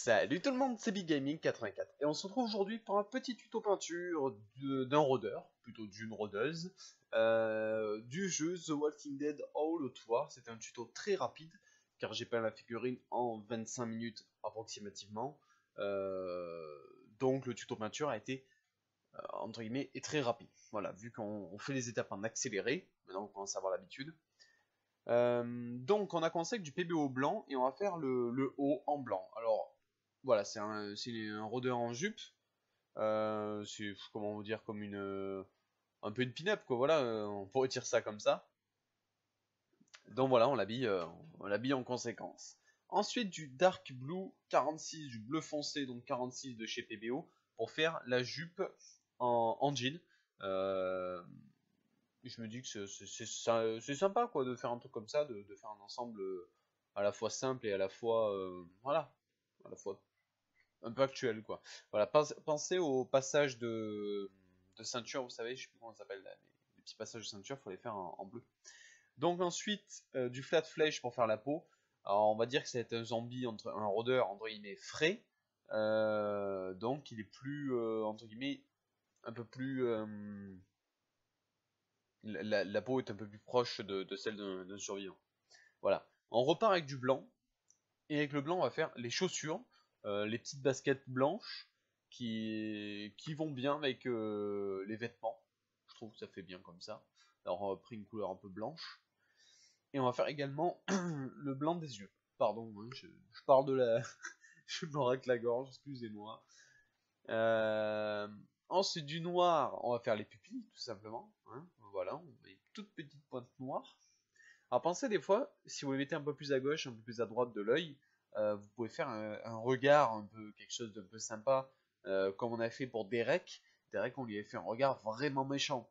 Salut tout le monde, c'est Big Gaming 84 et on se retrouve aujourd'hui pour un petit tuto peinture d'un rôdeur, plutôt d'une rôdeuse, du jeu The Walking Dead All Out War. C'était un tuto très rapide car j'ai peint la figurine en 25 minutes approximativement. Donc le tuto peinture a été entre guillemets est très rapide. Voilà, vu qu'on fait les étapes en accéléré, maintenant on commence à avoir l'habitude. Donc on a commencé avec du PBO blanc et on va faire le haut en blanc. Alors voilà, c'est un rôdeur en jupe. C'est comment vous dire, comme un peu une pin-up quoi. Voilà, on pourrait dire ça comme ça. Donc voilà, on l'habille en conséquence. Ensuite du dark blue 46, du bleu foncé donc 46 de chez PBO pour faire la jupe en jean. Je me dis que c'est sympa quoi de faire un truc comme ça, de faire un ensemble à la fois simple et à la fois voilà, à la fois un peu actuel quoi. Voilà, pensez au passage de ceinture, vous savez, je sais plus comment ça s'appelle, les petits passages de ceinture, il faut les faire en bleu. Donc ensuite du flat flèche pour faire la peau. Alors on va dire que c'est un zombie un rôdeur entre guillemets frais, donc il est plus entre guillemets un peu plus la peau est un peu plus proche de celle d'un survivant. Voilà. On repart avec du blanc. Et avec le blanc, on va faire les chaussures, les petites baskets blanches qui vont bien avec les vêtements. Je trouve que ça fait bien comme ça. Alors on a pris une couleur un peu blanche. Et on va faire également le blanc des yeux. Pardon, hein, je parle de la... je me racle la gorge, excusez-moi. Ensuite du noir, on va faire les pupilles, tout simplement. Hein. Voilà, on met une toute petite pointe noire. Alors pensez des fois, si vous les mettez un peu plus à gauche, un peu plus à droite de l'œil, vous pouvez faire un regard un peu, quelque chose d'un peu sympa, comme on a fait pour Derek. Derek, on lui a fait un regard vraiment méchant.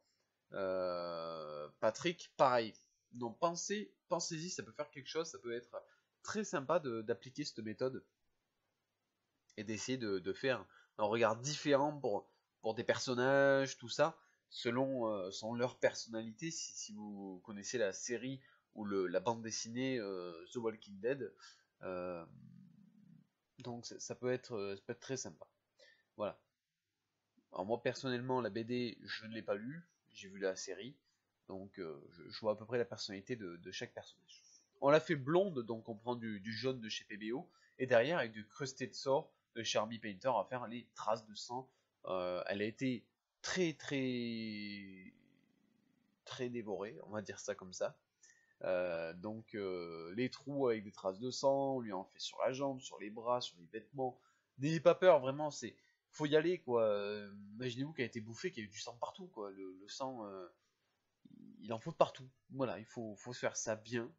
Patrick, pareil. Donc pensez-y, ça peut faire quelque chose, ça peut être très sympa d'appliquer cette méthode et d'essayer de faire un regard différent pour des personnages, tout ça, selon leur personnalité. Si vous connaissez la série ou la bande dessinée The Walking Dead, euh, donc ça peut être très sympa. Voilà. Alors moi personnellement la BD je ne l'ai pas lu, j'ai vu la série, donc je vois à peu près la personnalité de chaque personnage. On l'a fait blonde, donc on prend du jaune de chez PBO, et derrière avec du Crusted Sore de chez Army Painter, on va faire les traces de sang. Elle a été très très très dévorée, on va dire ça comme ça. Donc les trous avec des traces de sang, on lui en fait sur la jambe, sur les bras, sur les vêtements. N'ayez pas peur, vraiment, faut y aller quoi. Imaginez-vous qu'elle a été bouffée, qu'il y a eu du sang partout quoi. Le sang, il en faut de partout. Voilà, faut se faire ça bien,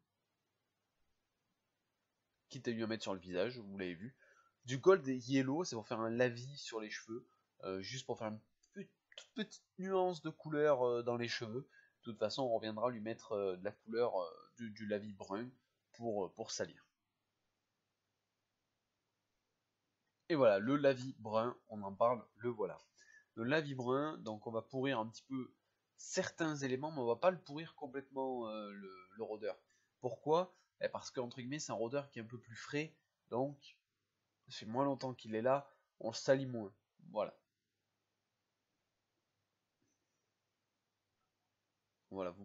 quitte à lui en mettre sur le visage, vous l'avez vu. Du gold et yellow, c'est pour faire un lavis sur les cheveux, juste pour faire une toute petite nuance de couleur dans les cheveux. De toute façon, on reviendra lui mettre de la couleur du lavis brun pour salir. Et voilà, le lavis brun, on en parle, le voilà. Le lavis brun, donc on va pourrir un petit peu certains éléments, mais on va pas le pourrir complètement le rôdeur. Pourquoi? Parce qu'entre guillemets, c'est un rôdeur qui est un peu plus frais, donc ça fait moins longtemps qu'il est là, on le salit moins. Voilà. Voilà,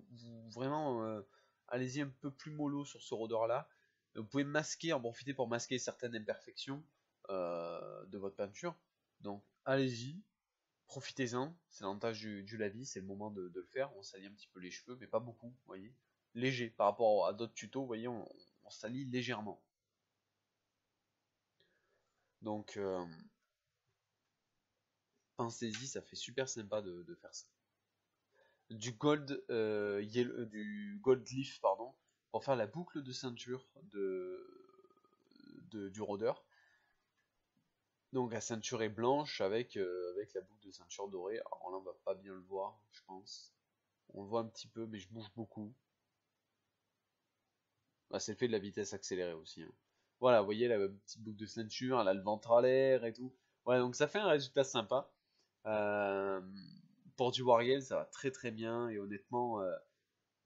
vraiment, allez-y un peu plus mollo sur ce rôdeur-là. Vous pouvez masquer, en profiter pour masquer certaines imperfections de votre peinture. Donc, allez-y, profitez-en. C'est l'avantage du lavis, c'est le moment de le faire. On salit un petit peu les cheveux, mais pas beaucoup, vous voyez. Léger, par rapport à d'autres tutos, vous voyez, on salit légèrement. Donc, pensez-y, ça fait super sympa de faire ça. Du gold leaf pardon, pour faire la boucle de ceinture du rôdeur. Donc la ceinture est blanche avec la boucle de ceinture dorée. Alors là on va pas bien le voir, je pense. On le voit un petit peu, mais je bouge beaucoup. Bah, c'est le fait de la vitesse accélérée aussi. Hein. Voilà, vous voyez la petite boucle de ceinture, elle a le ventre à l'air et tout. Voilà, donc ça fait un résultat sympa. Euh, pour du Wargame, ça va très très bien et honnêtement,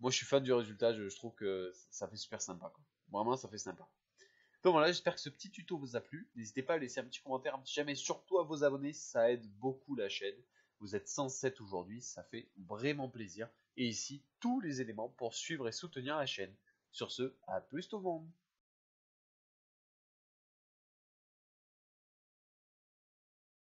moi je suis fan du résultat, je trouve que ça fait super sympa quoi. Vraiment ça fait sympa. Donc voilà, j'espère que ce petit tuto vous a plu. N'hésitez pas à laisser un petit commentaire, un petit j'aime et surtout à vous abonner, ça aide beaucoup la chaîne. Vous êtes 107 aujourd'hui, ça fait vraiment plaisir. Et ici, tous les éléments pour suivre et soutenir la chaîne. Sur ce, à plus tout le monde.